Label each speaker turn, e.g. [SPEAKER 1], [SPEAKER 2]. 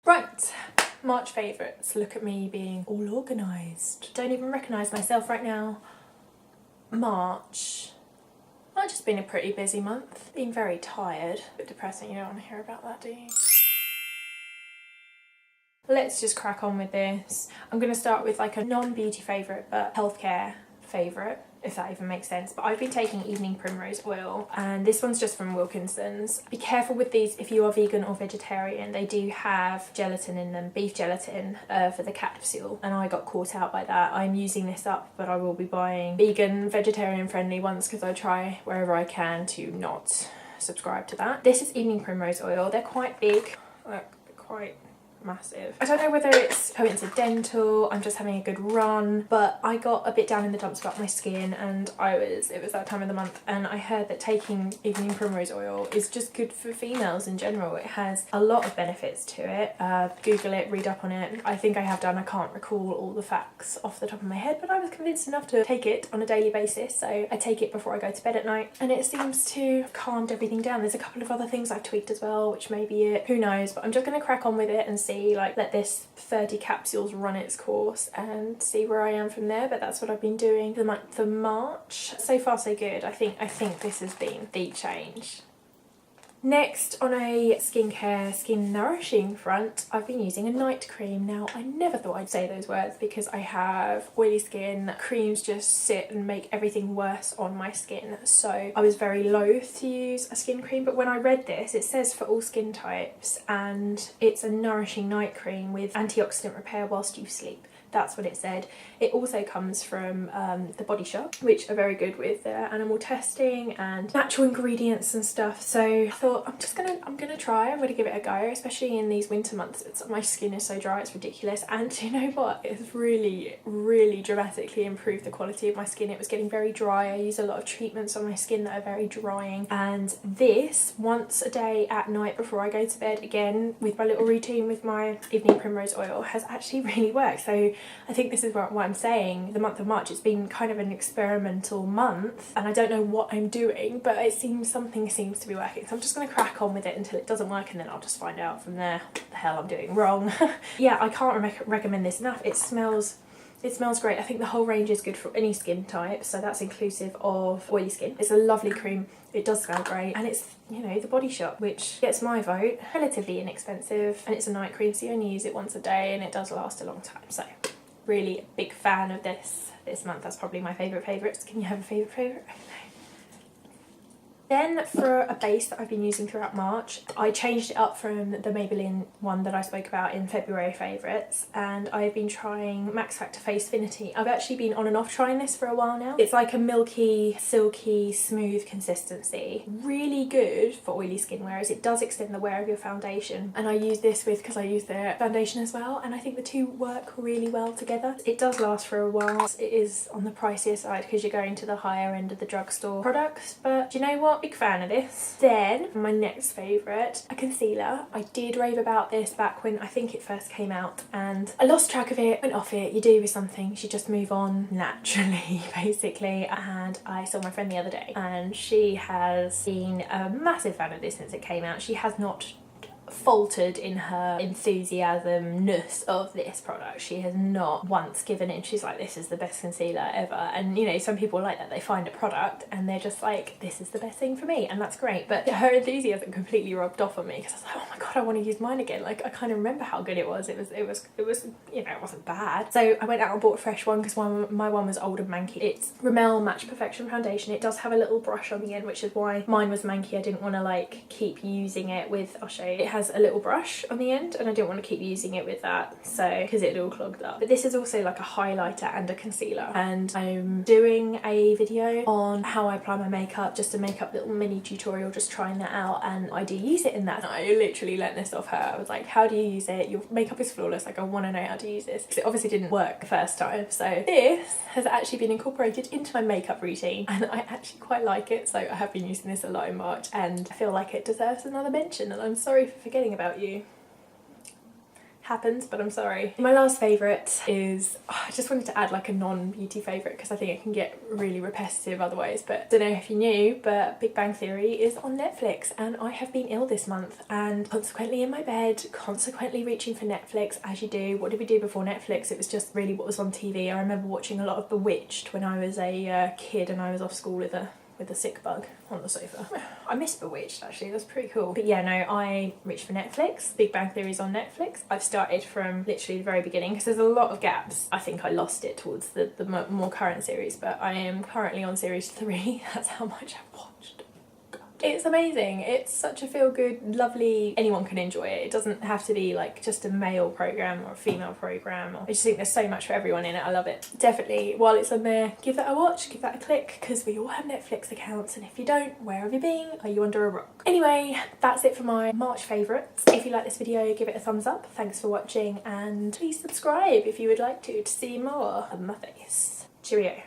[SPEAKER 1] Right, March favourites. Look at me being all organised. Don't even recognise myself right now. March might just been a pretty busy month. Been very tired. A bit depressing, you don't want to hear about that, do you? Let's just crack on with this. I'm going to start with like a non-beauty favourite but healthcare favourite, if that even makes sense. But I've been taking Evening Primrose Oil, and this one's just from Wilkinson's. Be careful with these if you are vegan or vegetarian. They do have gelatin in them, beef gelatin for the capsule, and I got caught out by that. I'm using this up, but I will be buying vegan, vegetarian friendly ones because I try wherever I can to not subscribe to that. This is Evening Primrose Oil. They're quite big, like quite massive. I don't know whether it's coincidental, I'm just having a good run, but I got a bit down in the dumps about my skin, and it was that time of the month, and I heard that taking Evening Primrose Oil is just good for females in general. It has a lot of benefits to it. Google it, read up on it. I think I have done. I can't recall all the facts off the top of my head, but I was convinced enough to take it on a daily basis, so I take it before I go to bed at night, and it seems to have calmed everything down. There's a couple of other things I've tweaked as well, which may be it, who knows, but I'm just going to crack on with it and see, like, let this 30 capsules run its course and see where I am from there. But that's what I've been doing for the month of March. So far so good. I think this has been the change. Next, on a skincare, skin nourishing front, I've been using a night cream. Now, I never thought I'd say those words because I have oily skin. Creams just sit and make everything worse on my skin. So I was very loath to use a skin cream, but when I read this, it says for all skin types, and it's a nourishing night cream with antioxidant repair whilst you sleep. That's what it said. It also comes from the Body Shop, which are very good with their animal testing and natural ingredients and stuff. So I thought I'm gonna try. I'm gonna give it a go, especially in these winter months. My skin is so dry, it's ridiculous. And you know what? It's really, really dramatically improved the quality of my skin. It was getting very dry. I use a lot of treatments on my skin that are very drying. And this, once a day at night before I go to bed, again with my little routine with my Evening Primrose Oil, has actually really worked. So I think this is what I'm saying. The month of March, it's been kind of an experimental month, and I don't know what I'm doing, but something seems to be working. So I'm just going to crack on with it until it doesn't work, and then I'll just find out from there what the hell I'm doing wrong. Yeah, I can't recommend this enough. It smells great. I think the whole range is good for any skin type, so that's inclusive of oily skin. It's a lovely cream. It does smell great, and it's, you know, the Body Shop, which gets my vote. Relatively inexpensive, and it's a night cream, so you only use it once a day, and it does last a long time. So really a big fan of this month. That's probably my favourites. Can you have a favourite? I don't know. Then for a base that I've been using throughout March, I changed it up from the Maybelline one that I spoke about in February favourites, and I've been trying Maxfactor Facefinity. I've actually been on and off trying this for a while now. It's like a milky, silky, smooth consistency. Really good for oily skin, whereas it does extend the wear of your foundation. And I use this because I use the foundation as well, and I think the two work really well together. It does last for a while. It is on the pricier side because you're going to the higher end of the drugstore products, but do you know what? Big fan of this. Then my next favourite, a concealer. I did rave about this back when I think it first came out, and I lost track of it, went off it. You do with some things, you just move on naturally, basically. And I saw my friend the other day, and she has been a massive fan of this since it came out. She has not faltered in her enthusiasmness of this product. She has not once given in. She's like, this is the best concealer ever. And you know, some people like that. They find a product and they're just like, this is the best thing for me, and that's great. But her enthusiasm completely rubbed off on me because I was like, oh my god, I want to use mine again. Like, I kind of remember how good it was. It was you know, it wasn't bad. So I went out and bought a fresh one because my one was old and manky. It's Rimmel Match Perfection foundation. It does have a little brush on the end, which is why mine was manky. I didn't want to like keep using it with, I'll show you. It has a little brush on the end, and I didn't want to keep using it with that, so because it all clogged up. But this is also like a highlighter and a concealer, and I'm doing a video on how I apply my makeup, just a makeup little mini tutorial, just trying that out, and I do use it in that. I literally learnt this off her. I was like, how do you use it? Your makeup is flawless, like I want to know how to use this, because it obviously didn't work the first time. So this has actually been incorporated into my makeup routine, and I actually quite like it, so I have been using this a lot in March, and I feel like it deserves another mention, and I'm sorry for forgetting about you. happens, but I'm sorry. My last favourite is, I just wanted to add like a non-beauty favourite because I think it can get really repetitive otherwise, but don't know if you knew, but Big Bang Theory is on Netflix and I have been ill this month and consequently in my bed, consequently reaching for Netflix as you do. What did we do before Netflix? It was just really what was on TV. I remember watching a lot of Bewitched when I was a kid and I was off school with a sick bug on the sofa. I miss Bewitched actually, that's pretty cool. But yeah, no, I reached for Netflix. Big Bang Theory is on Netflix. I've started from literally the very beginning because there's a lot of gaps. I think I lost it towards the more current series, but I am currently on series 3. That's how much I've watched. It's amazing. It's such a feel-good, lovely, anyone can enjoy it. It doesn't have to be like just a male program or a female program. I just think there's so much for everyone in it. I love it. Definitely, while it's on there, give that a watch, give that a click, because we all have Netflix accounts, and if you don't, where have you been? Are you under a rock? Anyway, that's it for my March favourites. If you like this video, give it a thumbs up. Thanks for watching, and please subscribe if you would like to see more of my face. Cheerio.